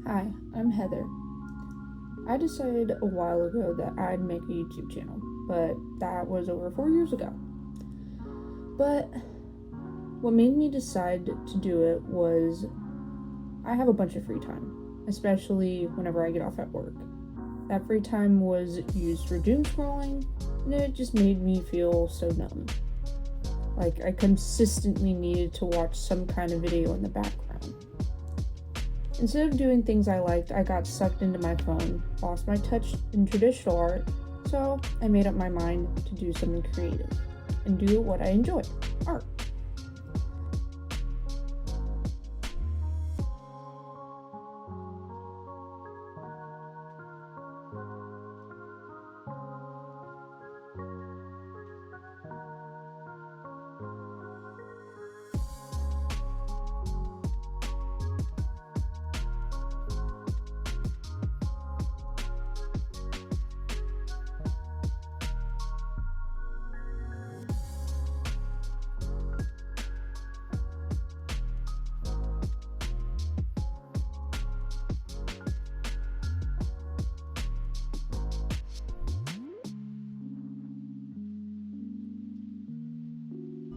Hi, I'm Heather. I decided a while ago that I'd make a YouTube channel, but that was over 4 years ago. But what made me decide to do it was I have a bunch of free time, especially whenever I get off at work. That free time was used for doom scrolling, and it just made me feel so numb. Like I consistently needed to watch some kind of video in the background. Instead of doing things I liked, I got sucked into my phone, lost my touch in traditional art, so I made up my mind to do something creative and do what I enjoy, art.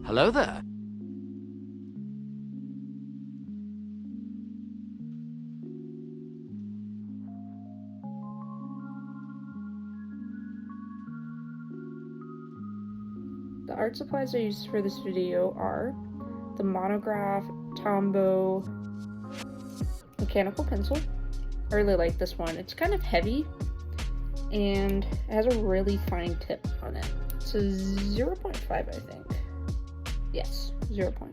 Hello there. The art supplies I used for this video are the monograph, tombow, mechanical pencil. I really like this one. It's kind of heavy and it has a really fine tip on it. It's a 0.5, I think. Yes, 0.5.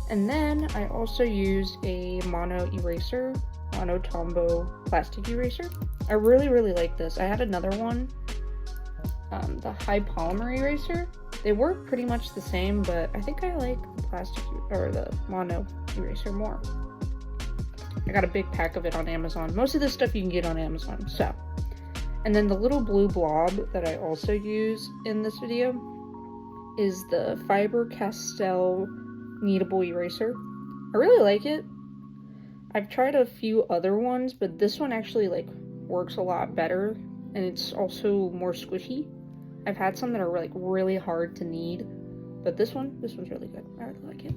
And then I also used a mono eraser, mono tombow plastic eraser. I really like this. I had another one, the high polymer eraser. They work pretty much the same, but I think I like the plastic or the mono eraser more. I got a big pack of it on Amazon. Most of this stuff you can get on Amazon, so. And then the little blue blob that I also use in this video is the Fiber Castel kneadable eraser. I really like it. I've tried a few other ones, but this one actually works a lot better, and it's also more squishy. I've had some that are really hard to knead, but this one's really good. I really like it.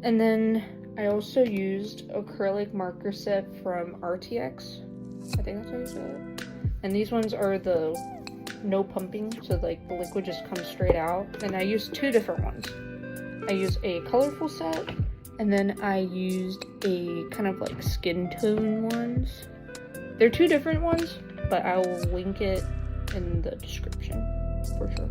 And then I also used acrylic marker set from Arrtx. I think that's how you say it. And these ones are the no pumping, so the liquid just comes straight out. And I used two different ones. I used a colorful set, and then I used a kind of skin tone ones. They're two different ones, but I will link it in the description for sure.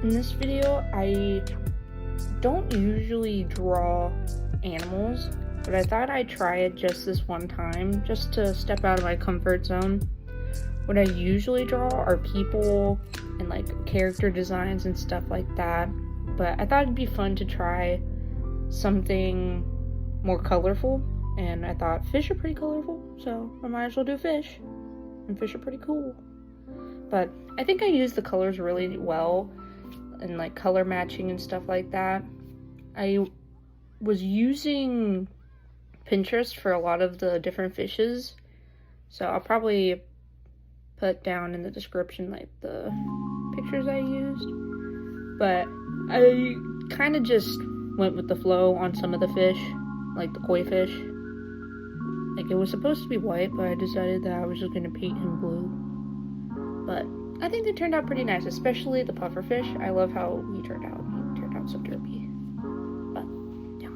In this video, I don't usually draw animals, but I thought I'd try it just this one time, just to step out of my comfort zone. What I usually draw are people and character designs and stuff like that, but I thought it'd be fun to try something more colorful, and I thought fish are pretty colorful, so I might as well do fish, and fish are pretty cool. But I think I used the colors really well. and like color matching and stuff like that. I was using Pinterest for a lot of the different fishes, so I'll probably put down in the description like the pictures I used, but I kind of just went with the flow on some of the fish, like the koi fish. Like, it was supposed to be white, but I decided that I was just going to paint him blue. But I think they turned out pretty nice, especially the puffer fish. I love how he turned out. He turned out so derpy. But, yeah.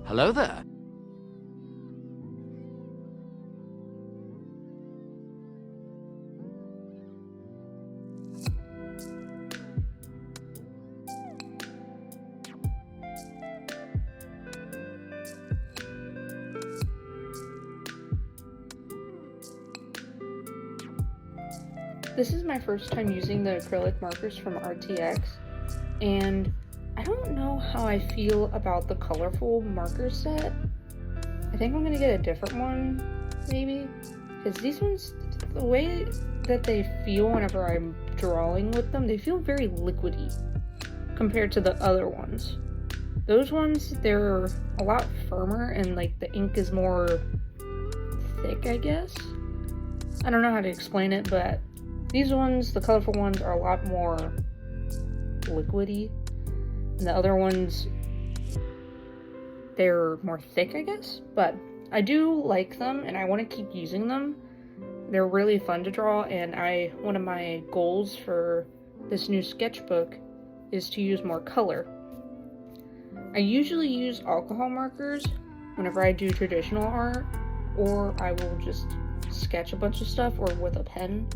Hello there. This is my first time using the acrylic markers from Arrtx, and I don't know how I feel about the colorful marker set. I think I'm gonna get a different one, maybe, because these ones, the way that they feel whenever I'm drawing with them, they feel very liquidy compared to the other ones. Those ones, they're a lot firmer and like the ink is more thick, I guess. I don't know how to explain it, but these ones, the colorful ones, are a lot more liquidy. And the other ones, they're more thick, I guess. But I do like them and I want to keep using them. They're really fun to draw, and one of my goals for this new sketchbook is to use more color. I usually use alcohol markers whenever I do traditional art, or I will just sketch a bunch of stuff or with a pen.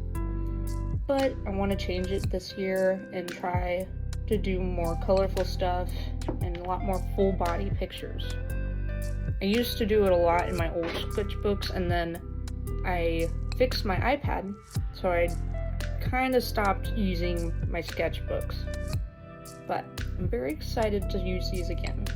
But I want to change it this year and try to do more colorful stuff and a lot more full body pictures. I used to do it a lot in my old sketchbooks, and then I fixed my iPad, so I kind of stopped using my sketchbooks. But I'm very excited to use these again.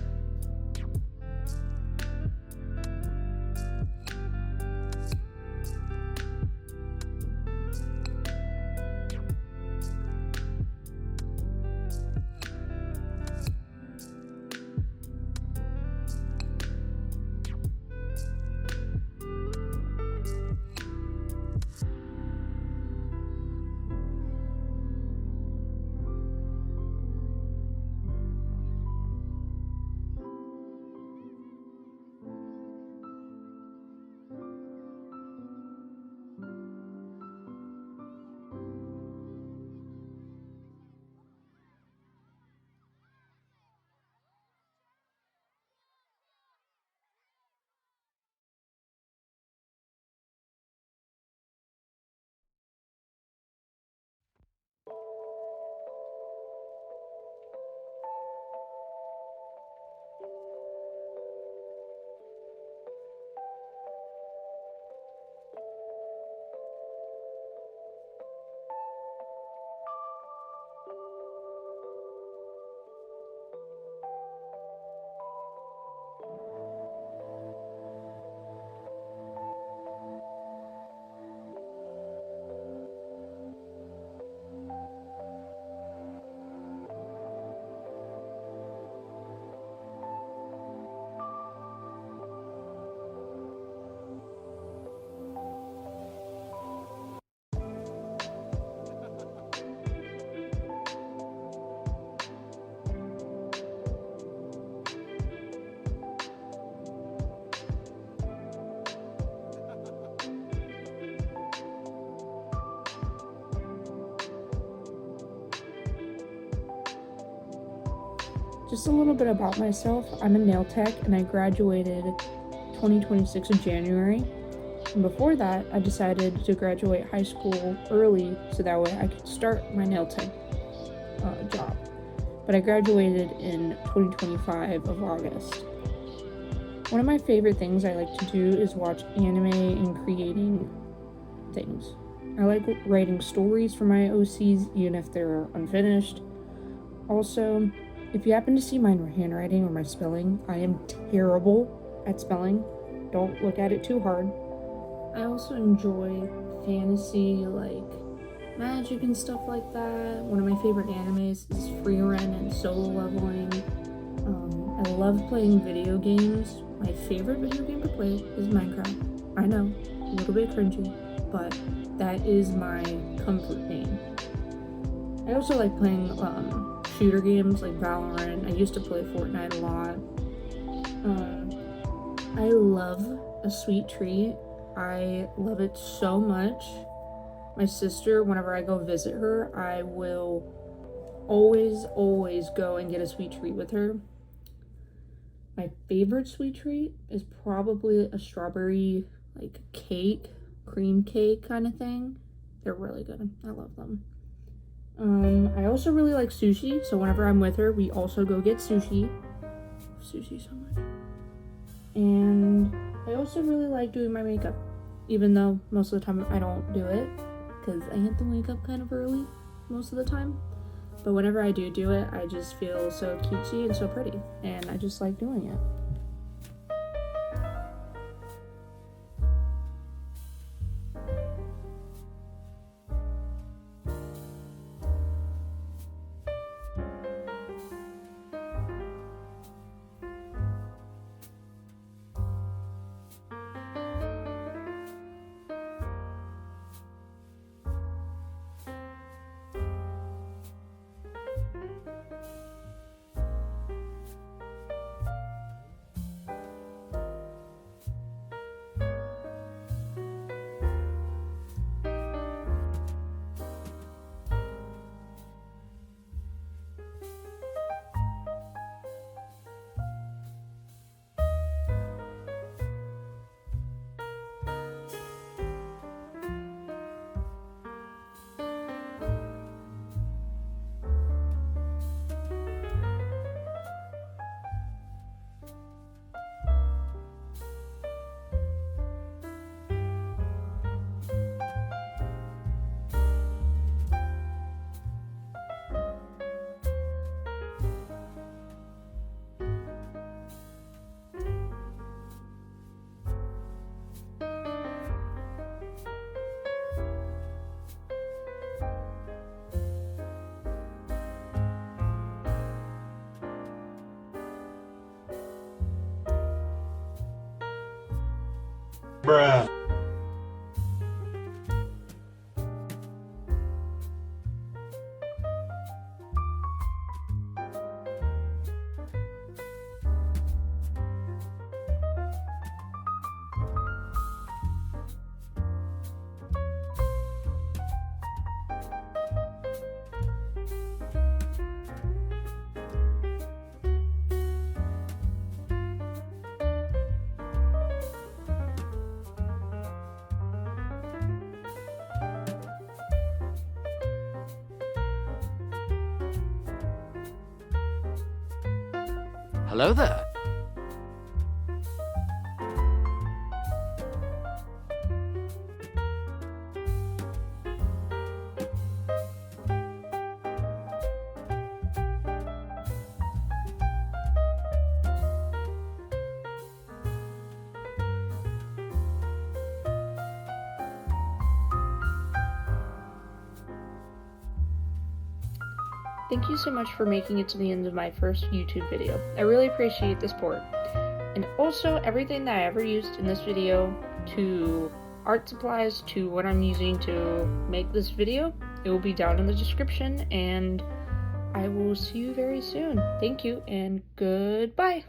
Just a little bit about myself. I'm a nail tech and I graduated 2026 in January. And before that, I decided to graduate high school early so that way I could start my nail tech job. But I graduated in 2025 of August. One of my favorite things I like to do is watch anime and creating things. I like writing stories for my OCs, even if they're unfinished. Also, if you happen to see my handwriting or my spelling, I am terrible at spelling. Don't look at it too hard. I also enjoy fantasy, like magic and stuff like that. One of my favorite animes is free run and solo leveling. I love playing video games. My favorite video game to play is Minecraft. I know, a little bit cringy, but that is my comfort game. I also like playing shooter games like Valorant. I used to play Fortnite a lot. I love a sweet treat. I love it so much. My sister, whenever I go visit her, I will always go and get a sweet treat with her. My favorite sweet treat is probably a strawberry like cake, cream cake kind of thing. They're really good. I love them. I also really like sushi, so whenever I'm with her, we also go get sushi. Sushi so much. And I also really like doing my makeup, even though most of the time I don't do it because I hit the makeup kind of early most of the time. But whenever I do it, I just feel so cutesy and so pretty, and I just like doing it. Bruh. Hello there. Thank you so much for making it to the end of my first YouTube video. I really appreciate the support. And also everything that I ever used in this video, to art supplies to what I'm using to make this video, it will be down in the description, and I will see you very soon. Thank you and goodbye.